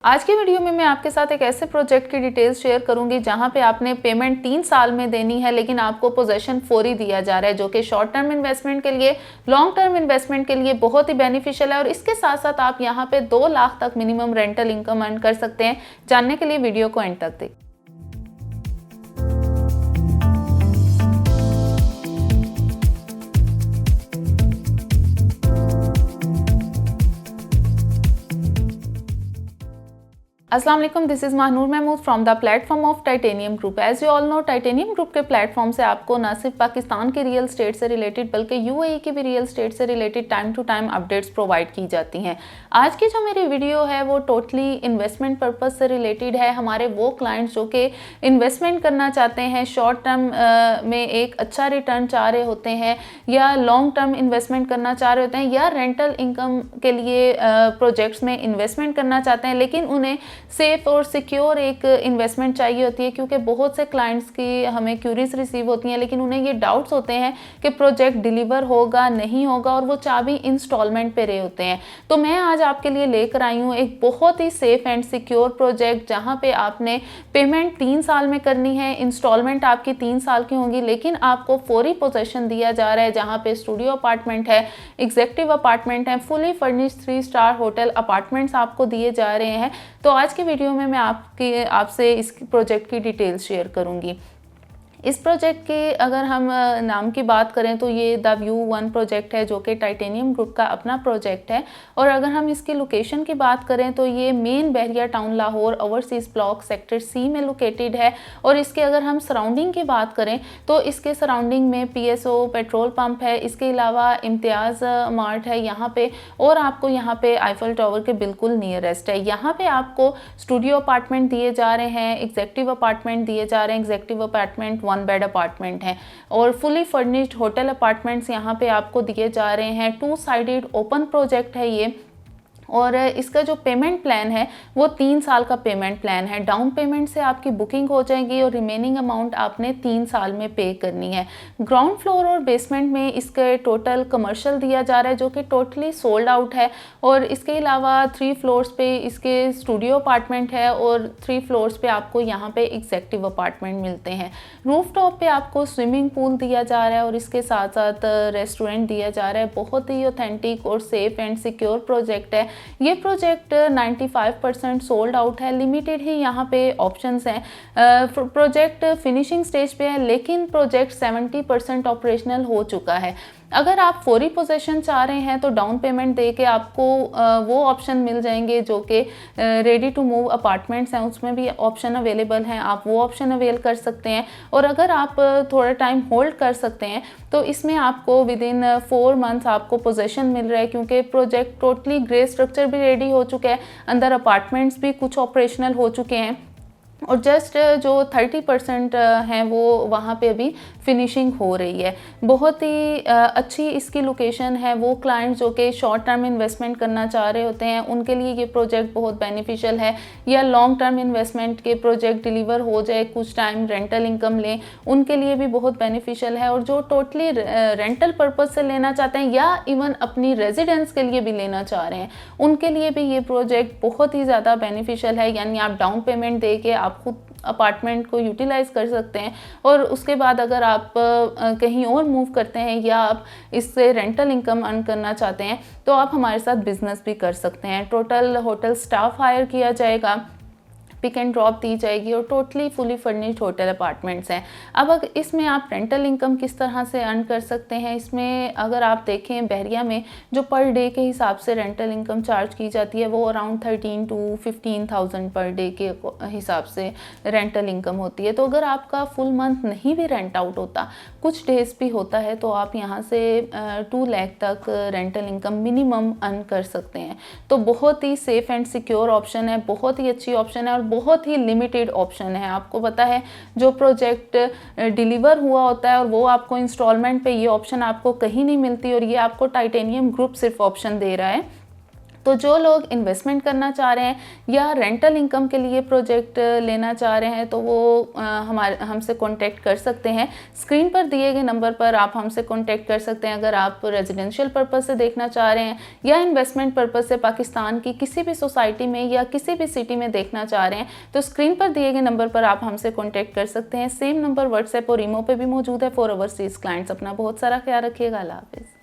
आज की वीडियो में मैं आपके साथ एक ऐसे प्रोजेक्ट की डिटेल्स शेयर करूंगी जहां पे आपने पेमेंट 3 साल में देनी है, लेकिन आपको पोजेशन फौरी दिया जा रहा है, जो कि शॉर्ट टर्म इन्वेस्टमेंट के लिए, लॉन्ग टर्म इन्वेस्टमेंट के लिए बहुत ही बेनिफिशियल है। और इसके साथ साथ आप यहां पे 2 लाख तक मिनिमम रेंटल इनकम अर्न कर सकते हैं। जानने के लिए वीडियो को एंड तक देखें। अस्सलाम वालेकुम, this is Mahnoor Mahmood from the platform of titanium group. As you all know, titanium group के प्लेटफॉर्म से आपको न सिर्फ पाकिस्तान के रियल स्टेट से रिलेटेड बल्कि यूएई की भी रियल स्टेट से related time to time updates provide की जाती हैं। आज की जो मेरी वीडियो है वो टोटली इन्वेस्टमेंट पर्पज़ से रिलेटेड है। हमारे वो क्लाइंट्स जो कि इन्वेस्टमेंट करना चाहते हैं, शॉर्ट टर्म में एक अच्छा रिटर्न चाह रहे होते हैं, या लॉन्ग टर्म इन्वेस्टमेंट करना चाह रहे होते हैं, या रेंटल इनकम के लिए प्रोजेक्ट्स में इन्वेस्टमेंट करना चाहते हैं, लेकिन उन्हें सेफ और सिक्योर एक इन्वेस्टमेंट चाहिए होती है। क्योंकि बहुत से क्लाइंट्स की हमें क्यूरीज रिसीव होती हैं, लेकिन उन्हें ये डाउट्स होते हैं कि प्रोजेक्ट डिलीवर होगा नहीं होगा, और वो चाबी इंस्टॉलमेंट पे रहे होते हैं। तो मैं आज आपके लिए लेकर आई हूँ एक बहुत ही सेफ एंड सिक्योर प्रोजेक्ट, जहाँ पे आपने पेमेंट 3 साल में करनी है, इंस्टॉलमेंट आपकी 3 साल की होंगी, लेकिन आपको फौरी पोजेशन दिया जा रहा है, जहाँ पे स्टूडियो अपार्टमेंट है, एग्जेक्टिव अपार्टमेंट है, fully furnished 3 star hotel apartments आपको दिए जा रहे हैं। तो आज की वीडियो में मैं आपसे इस प्रोजेक्ट की डिटेल्स शेयर करूंगी। इस प्रोजेक्ट के अगर हम नाम की बात करें तो ये द व्यू 1 प्रोजेक्ट है, जो कि टाइटेनियम ग्रुप का अपना प्रोजेक्ट है। और अगर हम इसकी लोकेशन की बात करें तो ये main Bahria town Lahore overseas block sector C में लोकेटेड है। और इसके अगर हम सराउंडिंग की बात करें तो इसके सराउंडिंग में पीएसओ पेट्रोल पंप है, इसके अलावा इम्तियाज़ मार्ट है यहाँ पे, और आपको यहाँ पे आईफल टावर के बिल्कुल नियरेस्ट है। यहाँ पे आपको स्टूडियो अपार्टमेंट दिए जा रहे हैं, एग्जेक्टिव अपार्टमेंट दिए जा रहे हैं। एग्जेक्टिव अपार्टमेंट 1 बेड अपार्टमेंट है, और फुली फर्निश्ड होटल अपार्टमेंट्स यहाँ पे आपको दिए जा रहे हैं। 2 साइडेड ओपन प्रोजेक्ट है ये। और इसका जो पेमेंट प्लान है वो 3 साल का पेमेंट प्लान है। डाउन पेमेंट से आपकी बुकिंग हो जाएगी और रिमेनिंग अमाउंट आपने 3 साल में पे करनी है। ग्राउंड फ्लोर और बेसमेंट में इसके टोटल कमर्शियल दिया जा रहा है, जो कि टोटली सोल्ड आउट है। और इसके अलावा 3 फ्लोर्स पे इसके स्टूडियो अपार्टमेंट है, और 3 फ्लोर्स पे आपको यहाँ पे एग्जेक्टिव अपार्टमेंट मिलते हैं। रूफ टॉप पे आपको स्विमिंग पूल दिया जा रहा है, और इसके साथ साथ रेस्टोरेंट दिया जा रहा है। बहुत ही ऑथेंटिक और सेफ एंड सिक्योर प्रोजेक्ट है। ये प्रोजेक्ट 95% सोल्ड आउट है। लिमिटेड ही यहाँ पे ऑप्शंस हैं। प्रोजेक्ट फिनिशिंग स्टेज पे है, लेकिन प्रोजेक्ट 70% ऑपरेशनल हो चुका है। अगर आप फौरी पोजेशन चाह रहे हैं तो डाउन पेमेंट दे के आपको वो ऑप्शन मिल जाएंगे जो कि रेडी टू मूव अपार्टमेंट्स हैं, उसमें भी ऑप्शन अवेलेबल हैं, आप वो ऑप्शन अवेल कर सकते हैं। और अगर आप थोड़ा टाइम होल्ड कर सकते हैं तो इसमें आपको विद इन 4 मंथ्स आपको पोजेशन मिल रहा है, क्योंकि प्रोजेक्ट टोटली ग्रे स्ट्रक्चर भी रेडी हो चुका है, अंदर अपार्टमेंट्स भी कुछ ऑपरेशनल हो चुके हैं, और जस्ट जो 30% हैं वो वहाँ पे अभी फिनिशिंग हो रही है। बहुत ही अच्छी इसकी लोकेशन है। वो क्लाइंट जो कि शॉर्ट टर्म इन्वेस्टमेंट करना चाह रहे होते हैं उनके लिए ये प्रोजेक्ट बहुत बेनिफिशियल है, या लॉन्ग टर्म इन्वेस्टमेंट के प्रोजेक्ट डिलीवर हो जाए, कुछ टाइम रेंटल इनकम लें, उनके लिए भी बहुत बेनिफिशियल है। और जो टोटली रेंटल पर्पज़ से लेना चाहते हैं, या इवन अपनी रेजिडेंस के लिए भी लेना चाह रहे हैं, उनके लिए भी ये प्रोजेक्ट बहुत ही ज़्यादा बेनिफिशियल है। यानी आप डाउन पेमेंट दे के आप खुद अपार्टमेंट को यूटिलाइज कर सकते हैं, और उसके बाद अगर आप कहीं और मूव करते हैं या आप इससे रेंटल इनकम अर्न करना चाहते हैं तो आप हमारे साथ बिजनेस भी कर सकते हैं। टोटल होटल स्टाफ हायर किया जाएगा, पिक एंड ड्रॉप दी जाएगी, और totally fully furnished hotel apartments हैं। अब अगर इसमें आप रेंटल इनकम किस तरह से अर्न कर सकते हैं, इसमें अगर आप देखें बहरिया में जो पर डे के हिसाब से रेंटल इनकम चार्ज की जाती है वो अराउंड 13 to 15,000 पर डे के हिसाब से रेंटल इनकम होती है। तो अगर आपका फुल मंथ नहीं भी रेंट आउट होता, कुछ डेज भी होता है, तो आप यहाँ से 2 लाख तक रेंटल इनकम मिनिमम अर्न कर सकते हैं। तो बहुत ही सेफ एंड सिक्योर ऑप्शन है, बहुत ही अच्छी ऑप्शन है, और बहुत ही लिमिटेड ऑप्शन है। आपको पता है जो प्रोजेक्ट डिलीवर हुआ होता है और वो आपको इंस्टॉलमेंट पे, ये ऑप्शन आपको कहीं नहीं मिलती, और ये आपको टाइटेनियम ग्रुप सिर्फ ऑप्शन दे रहा है। तो जो लोग इन्वेस्टमेंट करना चाह रहे हैं या रेंटल इनकम के लिए प्रोजेक्ट लेना चाह रहे हैं तो वो हमसे कांटेक्ट कर सकते हैं। स्क्रीन पर दिए गए नंबर पर आप हमसे कांटेक्ट कर सकते हैं। अगर आप रेजिडेंशियल पर्पस से देखना चाह रहे हैं या इन्वेस्टमेंट पर्पस से पाकिस्तान की किसी भी सोसाइटी में या किसी भी सिटी में देखना चाह रहे हैं तो स्क्रीन पर दिए गए नंबर पर आप हमसे कॉन्टैक्ट कर सकते हैं। सेम नंबर व्हाट्सएप और ईमो पे भी मौजूद है फॉर ओवरसीज क्लाइंट्स। अपना बहुत सारा ख्याल रखिएगा। अल्लाह हाफिज़।